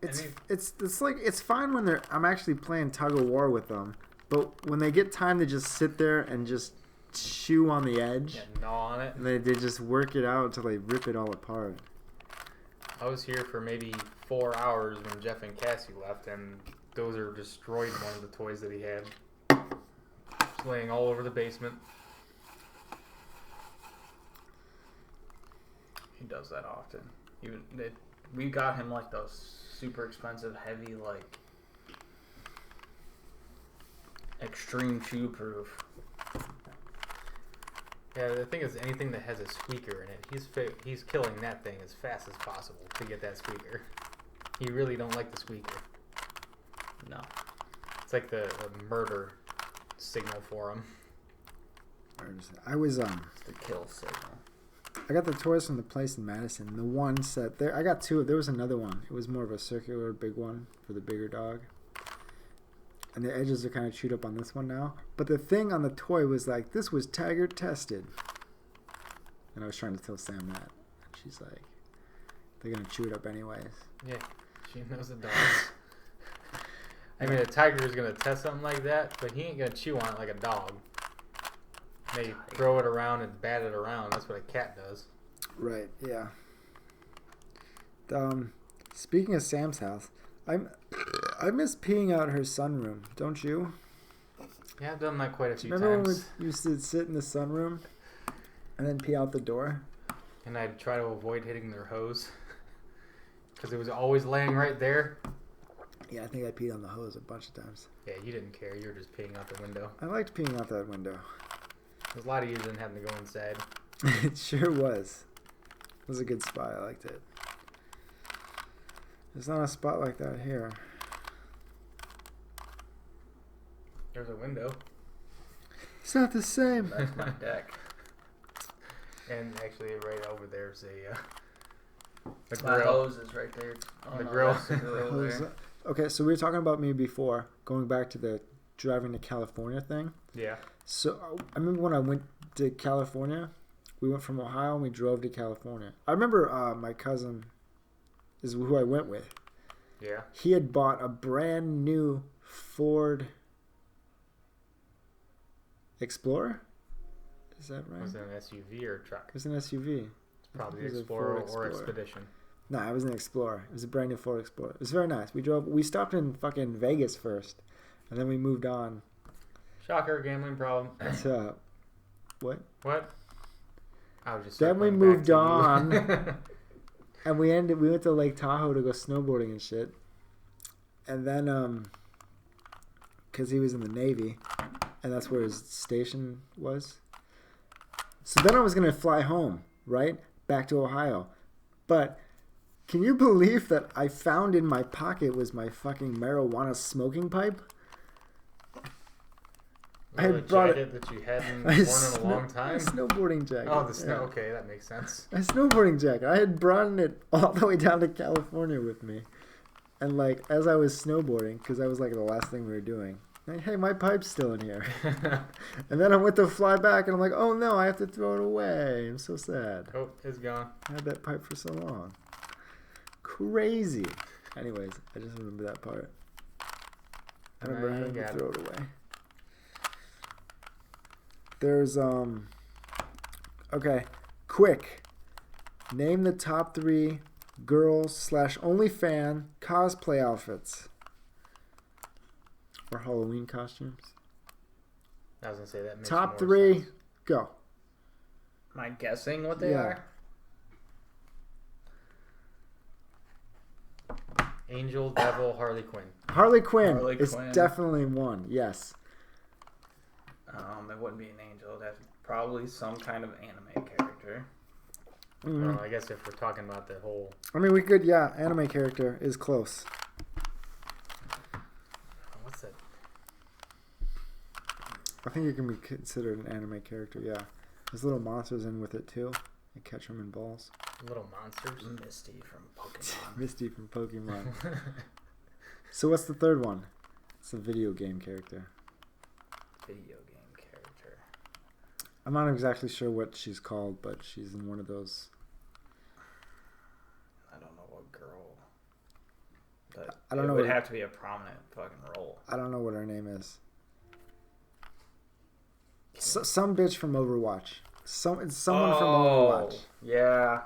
It's like it's fine when I'm actually playing tug of war with them, but when they get time to just sit there and just chew on the edge, gnaw on it, and they just work it out until they rip it all apart. I was here for maybe 4 hours when Jeff and Cassie left, and Dozer destroyed one of the toys that he had. Just laying all over the basement. He does that often. We got him like those super expensive, heavy, like extreme chew proof. Yeah, the thing is, anything that has a squeaker in it, he's killing that thing as fast as possible to get that squeaker. He really don't like the squeaker. No. It's like the murder signal for him. I was It's the kill signal. I got the toys from the place in Madison. The one set there, I got two. There was another one. It was more of a circular big one for the bigger dog. And the edges are kind of chewed up on this one now. But the thing on the toy was like, this was Taggart tested. And I was trying to tell Sam that. And she's like, they're going to chew it up anyways. Yeah, she knows the dogs. I mean, a tiger is going to test something like that, but he ain't going to chew on it like a dog. They throw it around and bat it around. That's what a cat does. Right, yeah. Speaking of Sam's house, I miss peeing out her sunroom, don't you? Yeah, I've done that quite a few times. Remember when we used to sit in the sunroom and then pee out the door? And I'd try to avoid hitting their hose because it was always laying right there. Yeah, I think I peed on the hose a bunch of times. Yeah, you didn't care. You were just peeing out the window. I liked peeing out that window. There's a lot of you didn't having to go inside. It sure was. It was a good spot. I liked it. There's not a spot like that here. There's a window. It's not the same. That's my deck. And actually, right over there's the My grill. hose is right there. Oh, The no, grill. that's the grill there. Okay, so we were talking about me before, going back to the driving to California thing. Yeah. So I remember when I went to California, we went from Ohio and we drove to California. I remember my cousin is who I went with. Yeah. He had bought a brand new Ford Explorer. Is that right? Was it an SUV or a truck? It was an SUV. Probably It was a Explorer Ford or Explorer. Expedition. No, it was an Explorer. It was a brand new Ford Explorer. It was very nice. We stopped in fucking Vegas first, and then we moved on Shocker, gambling problem. to what? What? I was just. Then we circling back moved to you. on. And we went to Lake Tahoe to go snowboarding and shit. And then, because he was in the Navy, and that's where his station was. So then I was going to fly home, right? Back to Ohio. But can you believe that I found in my pocket was my fucking marijuana smoking pipe? I had The brought jacket that you hadn't My worn in a long My time. snowboarding jacket. Oh, the snow. yeah. Okay, that makes sense. My snowboarding jacket. I had brought it all the way down to California with me. And, like, as I was snowboarding, because that was, like, the last thing we were doing, like, hey, my pipe's still in here. And then I went to fly back, and I'm like, oh, no, I have to throw it away. I'm so sad. Oh, it's gone. I had that pipe for so long. Crazy. Anyways, I just remember that part. I remember having to throw it away. There's, okay, quick. Name the top 3 girls/OnlyFan cosplay outfits. Or Halloween costumes. I was gonna say that makes Top more 3, sense. go. Am I guessing what they Yeah. are? Angel, Devil, Harley Quinn. Harley Quinn Harley is Quinn. definitely one, yes. It wouldn't be an angel. That's probably some kind of anime character. Mhm. Well, I guess if we're talking about the whole, I mean, we could, yeah, anime character is close. what's that? I think it can be considered an anime character, yeah. There's little monsters in with it, too. They catch them in balls. Little monsters. Misty from Pokemon. Misty from Pokemon. So what's the third one? It's a video game character. Video game character. I'm not exactly sure what she's called, but she's in one of those. I don't know what girl. But I don't know. It would have to be a prominent fucking role. I don't know what her name is. Some bitch from Overwatch. It's someone from Overwatch. Yeah.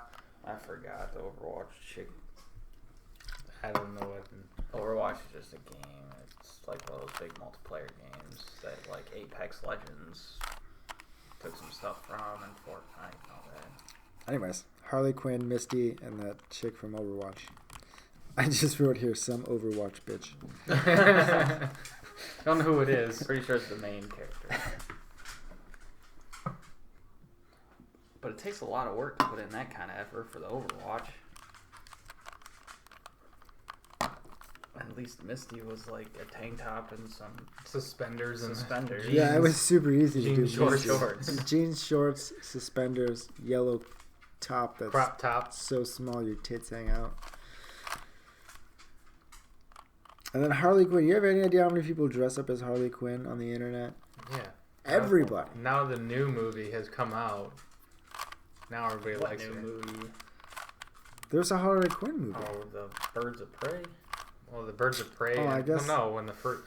I forgot the Overwatch chick. I don't know what. Overwatch is just a game. It's like one of those big multiplayer games that like Apex Legends took some stuff from and Fortnite and all that. Anyways, Harley Quinn, Misty, and that chick from Overwatch. I just wrote here some Overwatch bitch. Don't know who it is. Pretty sure it's the main character. But it takes a lot of work to put in that kind of effort for the Overwatch. At least Misty was like a tank top and some Suspenders. Yeah, it was super easy to do. Shorts. Jeans, shorts, suspenders, yellow top that's Crop top. so small your tits hang out. And then Harley Quinn. You have any idea how many people dress up as Harley Quinn on the internet? Yeah. Everybody. Now the new movie has come out. Now everybody What likes new it. movie? There's a Harley Quinn movie. Oh, the Birds of Prey. Well, the Birds of Prey. Oh, I guess. No, when the first.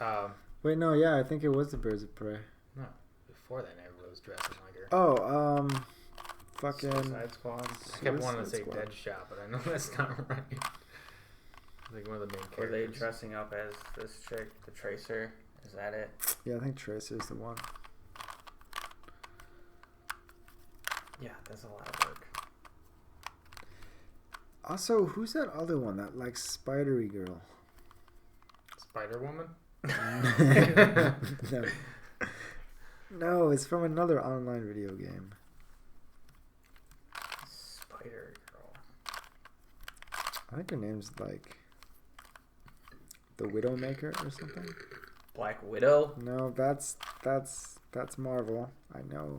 Wait, no, yeah, I think it was the Birds of Prey. No, before that, everybody was dressing like her. Oh, fucking. Suicide Squad. I kept wanting to say Suicide Squad. Deadshot, but I know that's not right. I think one of the main Were characters. they dressing up as this chick, the Tracer? Is that it? Yeah, I think Tracer's the one. Yeah, that's a lot of work. Also, who's that other one? That like spidery girl. Spider Woman? No. No, it's from another online video game. Spider Girl. I think her name's like the Widowmaker or something. Black Widow. No, that's Marvel. I know.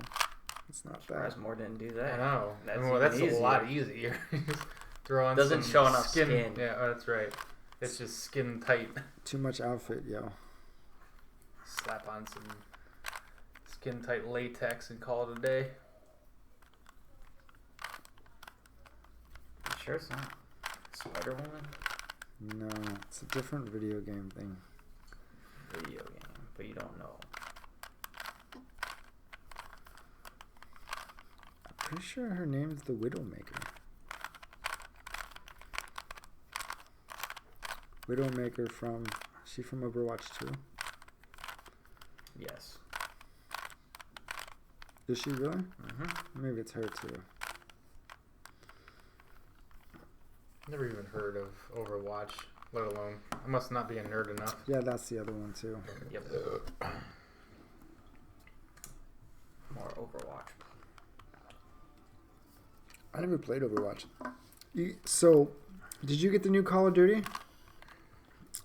It's not that. Rushmore didn't do I that. know. That's Well, that's even a lot easier. Throw on Doesn't some show enough skin. Yeah, oh, that's right. It's just skin tight. Too much outfit, yo. Slap on some skin tight latex and call it a day. You sure it's not Spider Woman? No, it's a different video game thing. Video game, but you don't know. I'm pretty sure her name's the Widowmaker. Widowmaker from... She from Overwatch 2? Yes. Is she really? Mm-hmm. Maybe it's her too. Never even heard of Overwatch, let alone. I must not be a nerd enough. Yeah, that's the other one too. Yep. More Overwatch. I never played Overwatch. So, did you get the new Call of Duty?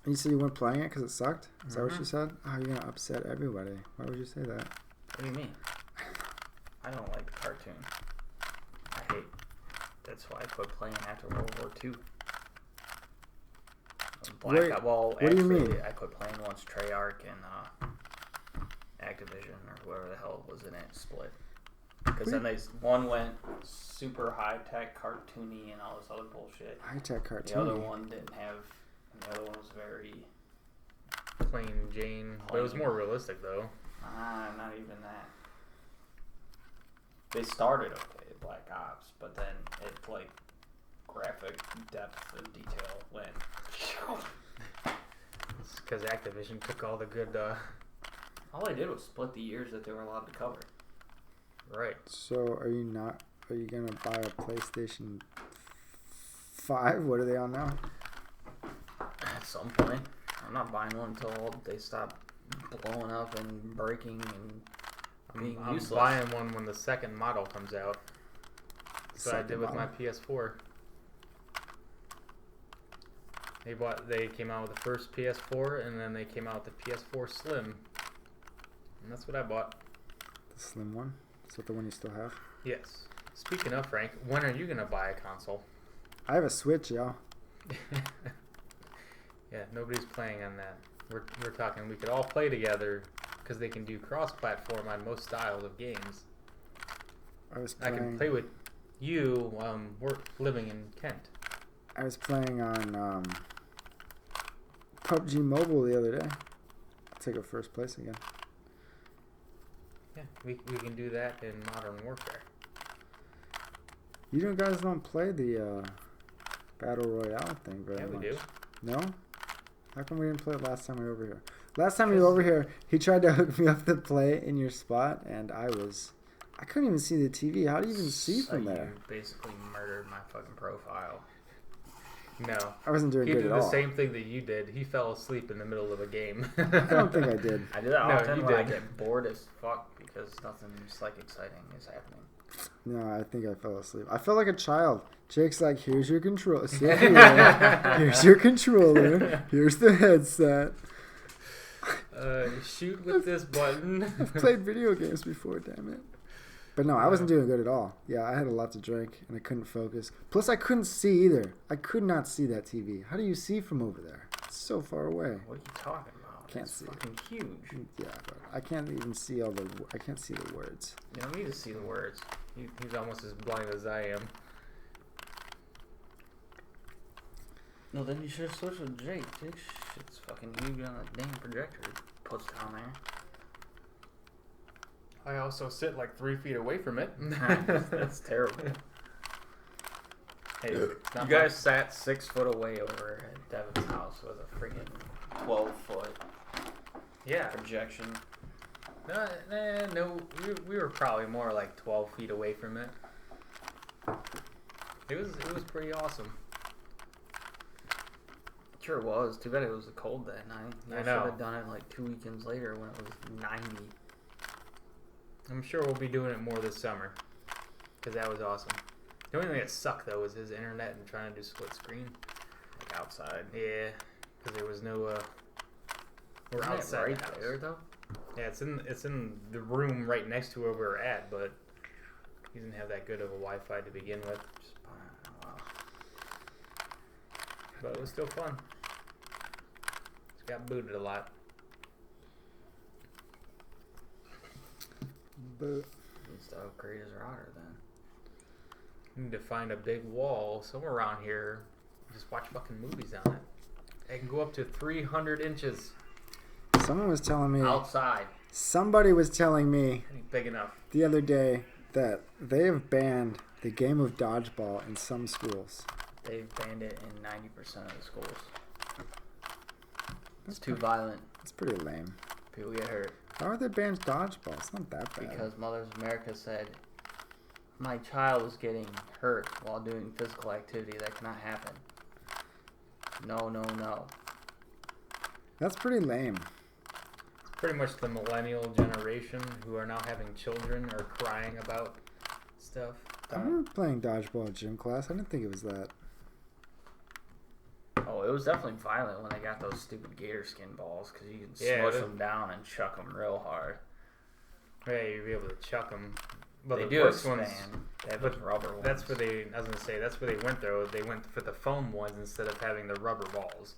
And you said you weren't playing it because it sucked? Is that what you said? Oh, you're going to upset everybody. Why would you say that? What do you mean? I don't like the cartoon. I hate. That's why I quit playing after World War II. Wait, Well, what do you mean? I quit playing once Treyarch and Activision or whoever the hell was in it split. Because then one went super high tech, cartoony, and all this other bullshit. High-tech cartoon. The other one didn't have. And the other one was very. Plain Jane. But it was more realistic, though. Not even that. They started okay, Black Ops, but then it like graphic depth and detail went. It's because Activision took all the good. All they did was split the years that they were allowed to cover. Right. So, are you going to buy a PlayStation 5? What are they on now? At some point, I'm not buying one until they stop blowing up and breaking and being I'm useless. buying one when the second model comes out. That's what I did with my PS4. They came out with the first PS4, and then they came out with the PS4 Slim, and that's what I bought. The slim one? Is that the one you still have? Yes, Speaking of Frank, when are you gonna buy a console? I have a Switch, yo. Yeah, nobody's playing on that. We're talking we could all play together because they can do cross-platform on most styles of games. I can play with you we're living in Kent. I was playing on PUBG Mobile the other day. I'll take a first place again. Yeah, we can do that in Modern Warfare. You guys don't play the Battle Royale thing very much. Yeah, we do. No? How come we didn't play it last time we were over here? Last time we were over here, he tried to hook me up to play in your spot, and I couldn't even see the TV. How do you even see from there? You basically murdered my fucking profile. No. I wasn't doing good at all. He did the same thing that you did. He fell asleep in the middle of a game. I don't think I did. I do that often you when I did. get bored as fuck because nothing like exciting is happening. No, I think I fell asleep. I felt like a child. Jake's like, here's your controller. Here's your controller. Here's the headset. Shoot with this button. I've played video games before, damn it. But no, I wasn't doing good at all. Yeah, I had a lot to drink, and I couldn't focus. Plus, I couldn't see either. I could not see that TV. How do you see from over there? It's so far away. What are you talking about? Can't it's see. fucking huge. Yeah, but I can't even see I can't see the words. You don't need to see the words. He's almost as blind as I am. No, then you should have switched with Jake. Jake's shit's fucking huge on the damn projector he puts down there. I also sit like 3 feet away from it. That's terrible. Hey, you Not guys sat 6 foot away over at Devin's house with a freaking 12-foot Yeah. projection. No, we were probably more like 12 feet away from it. It was pretty awesome. Sure was. Too bad it was cold that night. I should know. have done it like 2 weekends later when it was 90. I'm sure we'll be doing it more this summer because that was awesome. The only thing that sucked though was his internet and trying to do split screen. Like outside. Yeah, because there was no. We're Isn't it outside right the house. there though. Yeah, it's in the room right next to where we're at, but he didn't have that good of a Wi-Fi to begin with. Wow. But it was still fun. Just got booted a lot. But Needs to upgrade his router then. Need to find a big wall somewhere around here. Just watch fucking movies on it. It can go up to 300 inches. someone was telling me. Outside. Somebody was telling me Ain't big enough. the other day that they have banned the game of dodgeball in some schools. They've banned it in 90% of the schools. It's too violent. It's pretty lame. People get hurt. How are they banned dodgeball? It's not that bad. Because Mothers of America said, my child was getting hurt while doing physical activity. That cannot happen. No, no, no. That's pretty lame. It's pretty much the millennial generation who are now having children or crying about stuff. I remember playing dodgeball in gym class. I didn't think it was that. Oh, it was definitely violent when they got those stupid gator skin balls because you can Yeah, smush them down and chuck them real hard. Yeah, you'd be able to chuck them. But They the do worst expand. ones, They have but those rubber ones. that's where I was gonna say, that's where they went though. They went for the foam ones instead of having the rubber balls.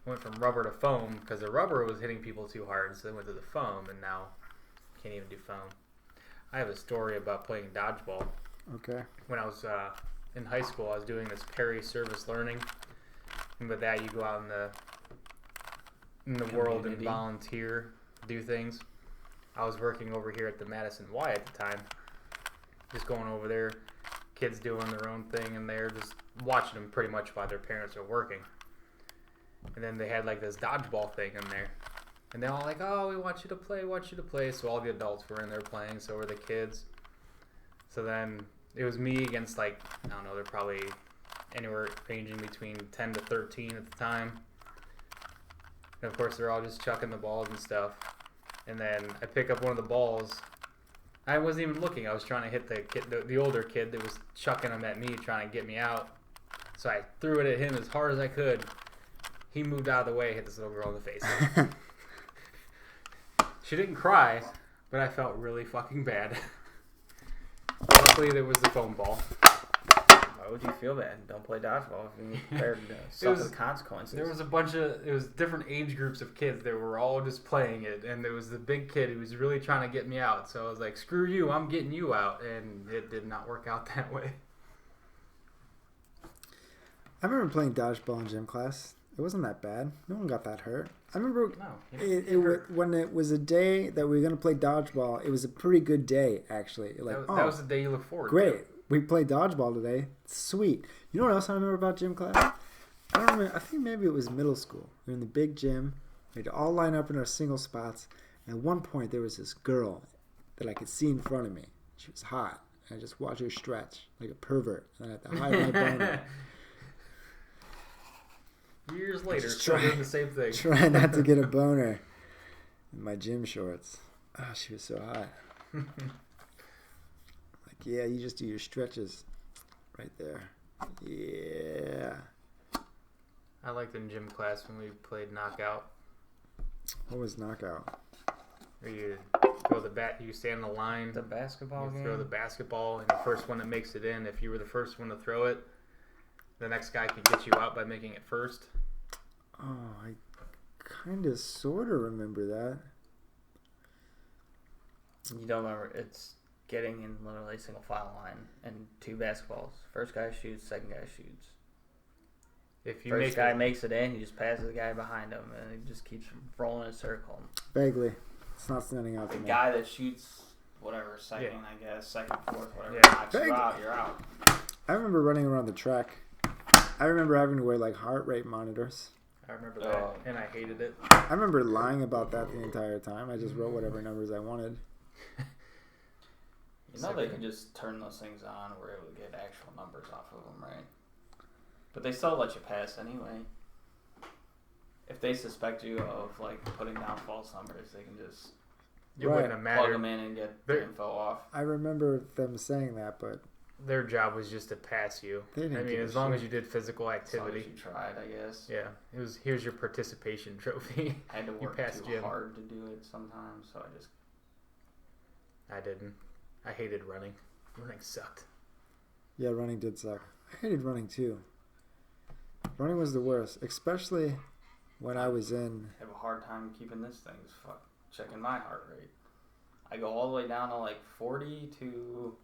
Went from rubber to foam because the rubber was hitting people too hard, so they went to the foam, and now can't even do foam. I have a story about playing dodgeball. Okay. When I was in high school, I was doing this Perry service learning, and with that, you go out in the world and Community. volunteer, do things. I was working over here at the Madison Y at the time, just going over there, kids doing their own thing, and they're just watching them pretty much while their parents are working. And then they had like this dodgeball thing in there, and they're all like, "Oh, we want you to play." So all the adults were in there playing, so were the kids. So then it was me against like, I don't know, they're probably anywhere ranging between 10 to 13 at the time. And of course they're all just chucking the balls and stuff. And then I pick up one of the balls. I wasn't even looking. I was trying to hit the kid, the older kid that was chucking them at me, trying to get me out. So I threw it at him as hard as I could. He moved out of the way, hit this little girl in the face. She didn't cry, but I felt really fucking bad. luckily there was the foam ball. Why would you feel bad? Don't play dodgeball if you're prepared to suffer the consequences. There was it was different age groups of kids that were all just playing it, and there was the big kid who was really trying to get me out. So I was like, screw you, I'm getting you out, and it did not work out that way. I remember playing dodgeball in gym class. It wasn't that bad. No one got that hurt. I remember when it was a day that we were going to play dodgeball, it was a pretty good day, actually. Like, that was the day you look forward to. Great. We played dodgeball today. Sweet. You know what else I remember about gym class? I don't remember. I think maybe it was middle school. We were in the big gym. We had to all line up in our single spots. And at one point, there was this girl that I could see in front of me. She was hot. And I just watched her stretch like a pervert. And I had to hide my boner. Years later, still doing the same thing. Trying not to get a boner in my gym shorts. Oh, she was so hot. Like, yeah, you just do your stretches right there. Yeah. I liked in gym class when we played knockout. What was knockout? Where you throw the bat, you stand in the line. The basketball game. Throw the basketball, and the first one that makes it in, if you were the first one to throw it, the next guy could get you out by making it first. Oh, I kind of sort of remember that. You don't remember? It's getting in literally single file line and two basketballs. First guy shoots, second guy shoots. If you First guy makes it in, he just passes the guy behind him, and he just keeps rolling in a circle. Vaguely. It's not standing out to The me. guy that shoots whatever, second, I guess, second, fourth, whatever, knocks you out, you're out. I remember running around the track. I remember having to wear like heart rate monitors. I remember that, and I hated it. I remember lying about that the entire time. I just wrote whatever numbers I wanted. You know they can just turn those things on where it would get actual numbers off of them, right? But they still let you pass anyway. If they suspect you of like putting down false numbers, they can just Wouldn't have mattered. plug them in and get the info off. I remember them saying that, but their job was just to pass you. They didn't I mean, give a as long shit. as you did physical activity. As long as you tried, I guess. Yeah, it was. Here's your participation trophy. I had to work passed too gym. hard to do it sometimes, so I didn't. I hated running. Running sucked. yeah, running did suck. I hated running too. Running was the worst, especially when I was in. I have a hard time keeping this thing. Checking my heart rate. I go all the way down to like 40 to.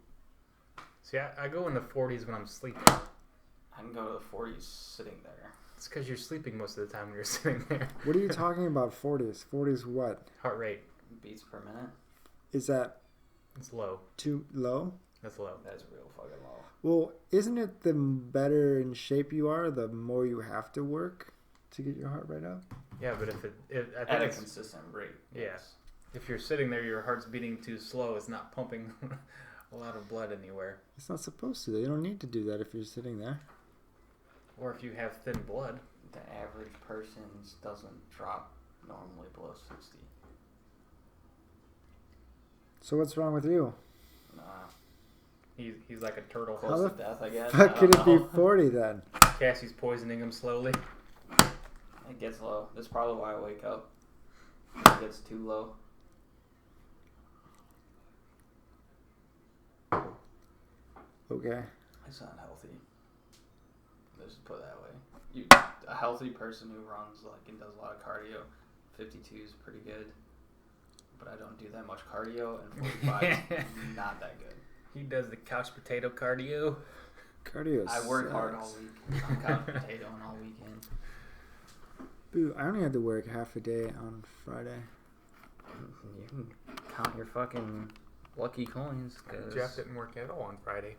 See, I go in the 40s when I'm sleeping. I can go to the 40s sitting there. It's because you're sleeping most of the time when you're sitting there. What are you talking about? 40s? 40s what? Heart rate. Beats per minute. Is that It's low. too low? That's low. That's real fucking low. Well, isn't it the better in shape you are, the more you have to work to get your heart rate up? Yeah, but if I think At a it's, consistent rate. Yeah. Yes. if you're sitting there, your heart's beating too slow. It's not pumping a lot of blood anywhere. It's not supposed to. You don't need to do that if you're sitting there. Or if you have thin blood. The average person doesn't drop normally below 60. So what's wrong with you? Nah. He's like a turtle. How Close the to death, I guess. Fuck, I could don't it be know. 40 then? Cassie's poisoning him slowly. It gets low. That's probably why I wake up. It gets too low. Okay. It's not healthy. Let's just put it that way. A healthy person who runs and does a lot of cardio, 52 is pretty good. But I don't do that much cardio, and 45 is not that good. He does the couch potato cardio. Cardio I work hard all sucks. week. I'm couch potato and all weekend. Boo, I only had to work half a day on Friday. You can count your fucking lucky coins. Jeff didn't work at all on Friday.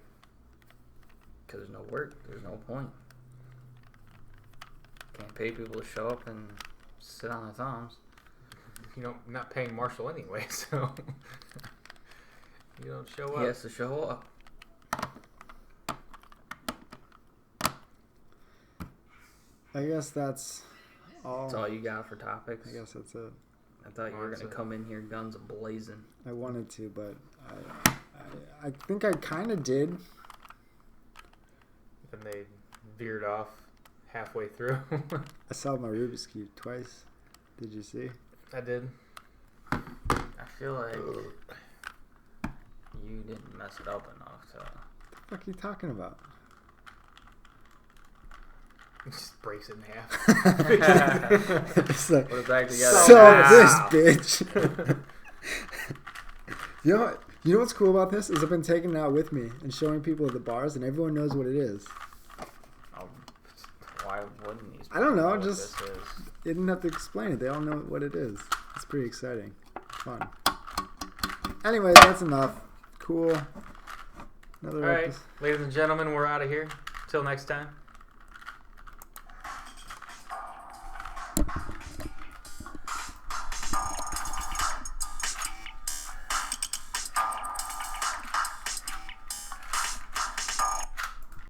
Because there's no work. There's no point. Can't pay people to show up and sit on their thumbs. You know, not paying Marshall anyway, so you don't show up. He has to show up. I guess that's all. That's all you got for topics? I guess that's it. I thought you were going to come in here guns a-blazing. I wanted to, but I think I kind of did. And they veered off halfway through. I solved my Rubik's Cube twice. Did you see? I did. I feel like You didn't mess it up enough to. What the fuck are you talking about? It just breaks it in half. It's like, Put it back together. so now. this bitch. You know what's cool about this is I've been taking it out with me and showing people at the bars, and everyone knows what it is. Oh, why wouldn't these? I don't know, what just- this is? You didn't have to explain it. They all know what it is. It's pretty exciting. Fun. Anyways, that's enough. Cool. Another All right, episode. ladies and gentlemen, we're out of here. Till next time.